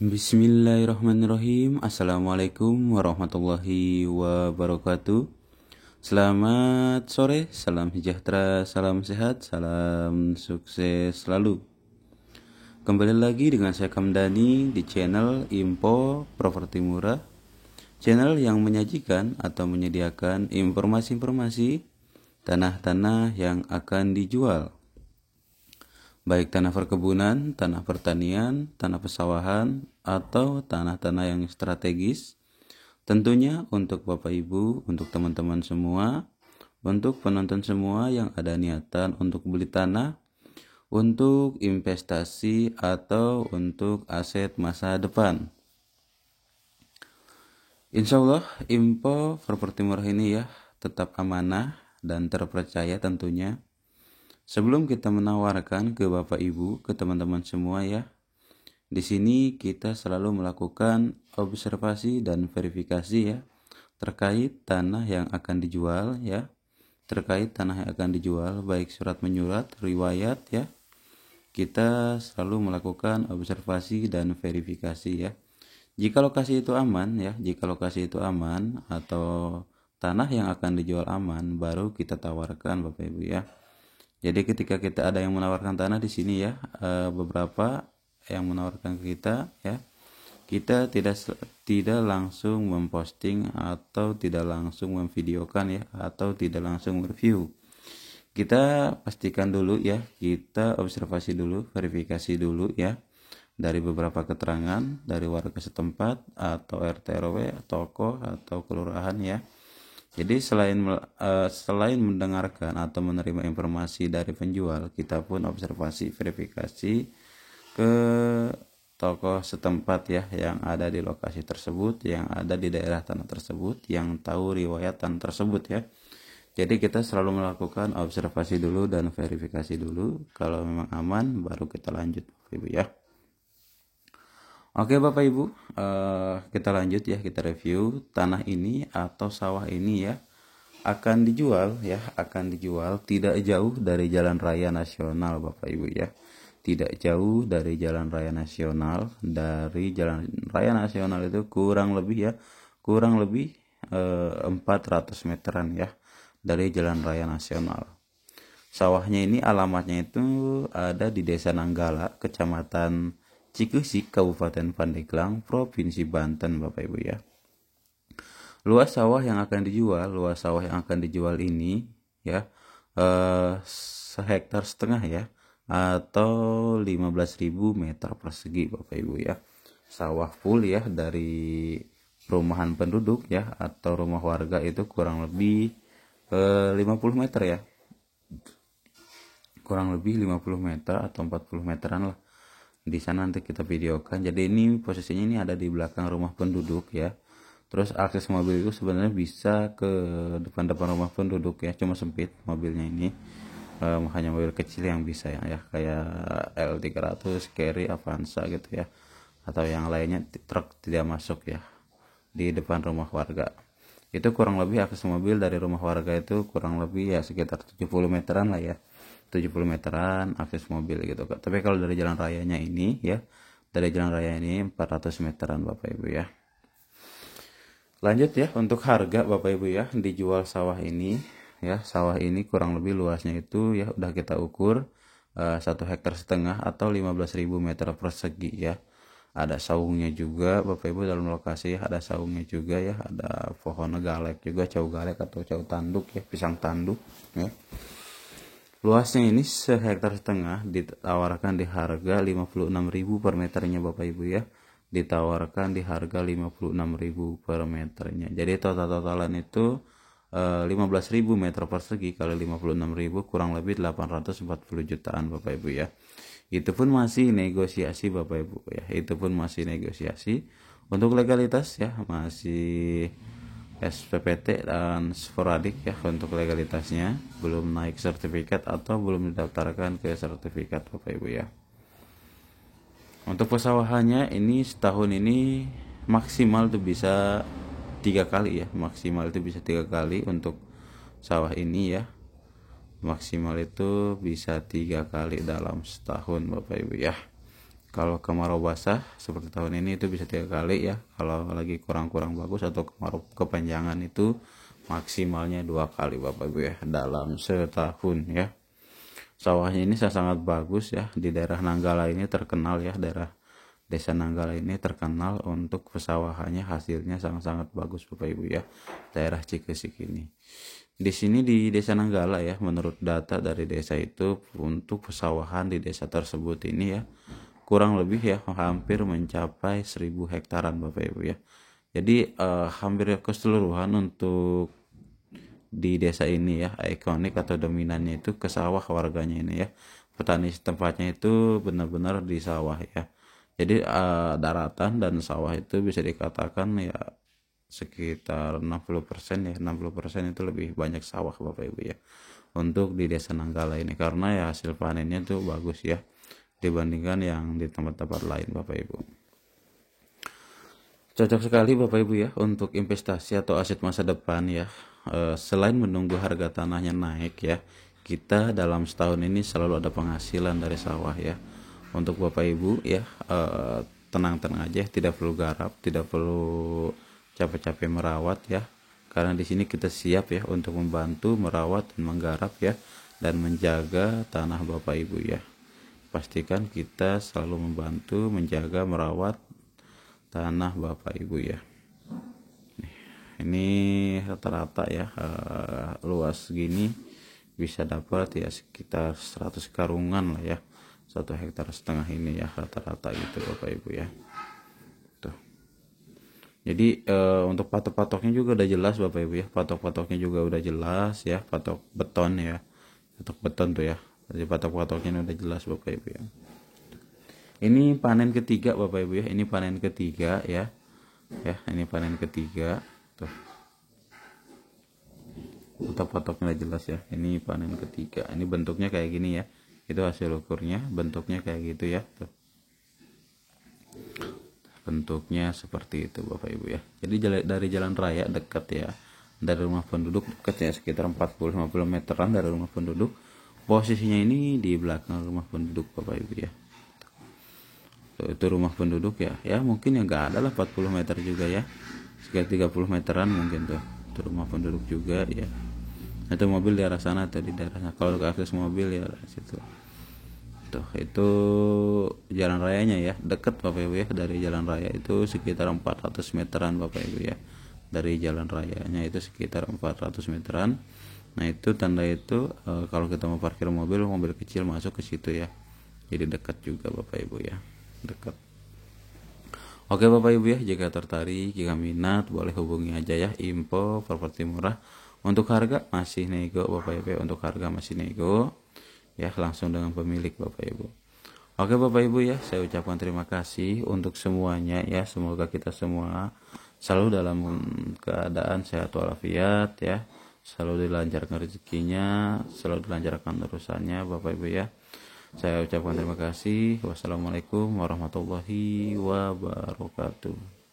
Bismillahirrahmanirrahim. Assalamualaikum warahmatullahi wabarakatuh. Selamat sore, salam sejahtera, salam sehat, salam sukses selalu. Kembali lagi dengan saya Kamdani di channel Info Properti Murah, channel yang menyajikan atau menyediakan informasi-informasi tanah-tanah yang akan dijual, baik tanah perkebunan, tanah pertanian, tanah pesawahan, atau tanah-tanah yang strategis. Tentunya untuk Bapak Ibu, untuk teman-teman semua, untuk penonton semua yang ada niatan untuk beli tanah, untuk investasi atau untuk aset masa depan. Insya Allah info properti murah ini ya tetap amanah dan terpercaya tentunya. Sebelum kita menawarkan ke Bapak Ibu, ke teman-teman semua ya, di sini kita selalu melakukan observasi dan verifikasi ya terkait tanah yang akan dijual ya, terkait tanah yang akan dijual baik surat menyurat, riwayat ya. Kita selalu melakukan observasi dan verifikasi ya. Jika lokasi itu aman ya, jika lokasi itu aman atau tanah yang akan dijual aman, baru kita tawarkan Bapak Ibu ya. Jadi ketika kita ada yang menawarkan tanah di sini ya, beberapa yang menawarkan ke kita ya, kita tidak langsung memposting atau tidak langsung memvideokan ya, atau tidak langsung review. Kita pastikan dulu ya, kita observasi dulu, verifikasi dulu ya, dari beberapa keterangan dari warga setempat atau RT RW, tokoh atau kelurahan ya. Jadi selain mendengarkan atau menerima informasi dari penjual, kita pun observasi verifikasi ke tokoh setempat ya yang ada di lokasi tersebut, yang ada di daerah tanah tersebut, yang tahu riwayat tanah tersebut ya. Jadi kita selalu melakukan observasi dulu dan verifikasi dulu. Kalau memang aman baru kita lanjut Bapak Ibu ya. Oke Bapak Ibu, kita lanjut ya, kita review tanah ini atau sawah ini ya akan dijual ya, akan dijual tidak jauh dari Jalan Raya Nasional Bapak Ibu ya. Tidak jauh dari Jalan Raya Nasional. Dari Jalan Raya Nasional itu kurang lebih 400 meteran ya dari Jalan Raya Nasional. Sawahnya ini alamatnya itu ada di Desa Nanggala, Kecamatan Cikesik, Kabupaten Pandeglang, Provinsi Banten Bapak Ibu ya. Luas sawah yang akan dijual ini ya, 1,5 hektar ya, atau 15.000 meter persegi Bapak Ibu ya. Sawah full ya, dari perumahan penduduk ya atau rumah warga itu kurang lebih 50 meter ya, kurang lebih 50 meter atau 40 meteran lah. Di sana nanti kita videokan. Jadi ini posisinya ini ada di belakang rumah penduduk ya. Terus akses mobil itu sebenarnya bisa ke depan rumah penduduk ya, cuma sempit mobilnya ini. Hanya mobil kecil yang bisa ya, kayak L300, Carry, Avanza gitu ya, atau yang lainnya truk tidak masuk ya di depan rumah warga. Itu kurang lebih akses mobil dari rumah warga itu kurang lebih ya sekitar 70 meteran lah ya, 70 meteran akses mobil gitu. Tapi kalau dari jalan rayanya ini ya, dari jalan raya ini 400 meteran Bapak Ibu ya. Lanjut ya, untuk harga Bapak Ibu ya, dijual sawah ini ya, sawah ini kurang lebih luasnya itu ya udah kita ukur 1,5 hektar atau 15.000 meter persegi ya. Ada saungnya juga Bapak Ibu dalam lokasi ya, ada saungnya juga ya, ada pohon galek juga, cau galek atau cau tanduk ya, pisang tanduk ya. Luasnya ini 1,5 hektar ditawarkan di harga 56.000 per meternya Bapak Ibu ya. Ditawarkan di harga 56.000 per meternya. Jadi total-totalan itu 15.000 meter persegi kali 56.000 kurang lebih 840 jutaan Bapak Ibu ya. Itu pun masih negosiasi Bapak Ibu ya. Itu pun masih negosiasi. Untuk legalitas ya masih SPPT dan sporadik ya untuk legalitasnya, belum naik sertifikat atau belum didaftarkan ke sertifikat Bapak Ibu ya. Untuk pesawahannya ini setahun ini maksimal tuh bisa 3 kali ya, maksimal itu bisa 3 kali untuk sawah ini ya, maksimal itu bisa 3 kali dalam setahun Bapak Ibu ya. Kalau kemarau basah seperti tahun ini itu bisa 3 kali ya. Kalau lagi kurang-kurang bagus atau kemarau kepanjangan itu maksimalnya 2 kali Bapak Ibu ya dalam setahun ya. Sawahnya ini sangat bagus ya, di daerah Nanggala ini terkenal ya, daerah Desa Nanggala ini terkenal untuk pesawahannya, hasilnya sangat-sangat bagus Bapak Ibu ya, daerah Cikesik ini. Di sini di Desa Nanggala ya, menurut data dari desa itu untuk pesawahan di desa tersebut ini ya kurang lebih ya hampir mencapai 1000 hektaran Bapak Ibu ya. Jadi hampir keseluruhan untuk di desa ini ya, ikonik atau dominannya itu ke sawah warganya ini ya. Petani tempatnya itu benar-benar di sawah ya. Jadi daratan dan sawah itu bisa dikatakan ya sekitar 60% ya, 60% itu lebih banyak sawah Bapak Ibu ya. Untuk di Desa Nanggala ini karena ya hasil panennya tuh bagus ya dibandingkan yang di tempat-tempat lain Bapak Ibu. Cocok sekali Bapak Ibu ya untuk investasi atau aset masa depan ya. Selain menunggu harga tanahnya naik ya, kita dalam setahun ini selalu ada penghasilan dari sawah ya. Untuk Bapak Ibu ya, tenang-tenang aja, tidak perlu garap, tidak perlu capek-capek merawat ya. Karena di sini kita siap ya untuk membantu merawat dan menggarap ya dan menjaga tanah Bapak Ibu ya. Pastikan kita selalu membantu menjaga merawat tanah Bapak Ibu ya. Ini rata-rata ya luas gini bisa dapat ya sekitar 100 karungan lah ya, 1,5 hektar ini ya rata-rata gitu Bapak Ibu ya. Tuh. Jadi untuk patok-patoknya juga udah jelas Bapak Ibu ya, patok-patoknya juga udah jelas ya, patok beton ya, patok beton tuh ya. Jadi patok-patoknya udah jelas Bapak Ibu ya. Ini panen ketiga Bapak Ibu ya, ini panen ketiga ya. Ya, ini panen ketiga. Tuh. Patok-patoknya jelas ya. Ini panen ketiga. Ini bentuknya kayak gini ya. Itu hasil ukurnya, bentuknya kayak gitu ya. Tuh. Bentuknya seperti itu Bapak Ibu ya. Jadi dari jalan raya dekat ya. Dari rumah penduduk dekat ya, sekitar 40-50 meteran dari rumah penduduk. Posisinya ini di belakang rumah penduduk Bapak Ibu ya. Tuh, itu rumah penduduk ya. Ya mungkin ya enggak ada lah 40 meter juga ya. Sekitar 30 meteran mungkin tuh. Itu rumah penduduk juga ya. Itu mobil di arah sana atau di daerah sana. Kalau akses mobil ya situ. Tuh, itu jalan rayanya ya, dekat Bapak Ibu ya. Dari jalan raya itu sekitar 400 meteran Bapak Ibu ya. Dari jalan rayanya itu sekitar 400 meteran. Nah, itu tanda itu kalau kita mau parkir mobil kecil masuk ke situ ya. Jadi dekat juga Bapak Ibu ya. Dekat. Oke Bapak Ibu ya, jika tertarik, jika minat boleh hubungi aja ya, info properti murah. Untuk harga masih nego Bapak Ibu ya, untuk harga masih nego ya, langsung dengan pemilik Bapak Ibu. Oke Bapak Ibu ya, saya ucapkan terima kasih untuk semuanya ya. Semoga kita semua selalu dalam keadaan sehat walafiat ya, selalu dilancarkan rezekinya, selalu dilancarkan urusannya Bapak Ibu ya. Saya ucapkan terima kasih. Wassalamualaikum warahmatullahi wabarakatuh.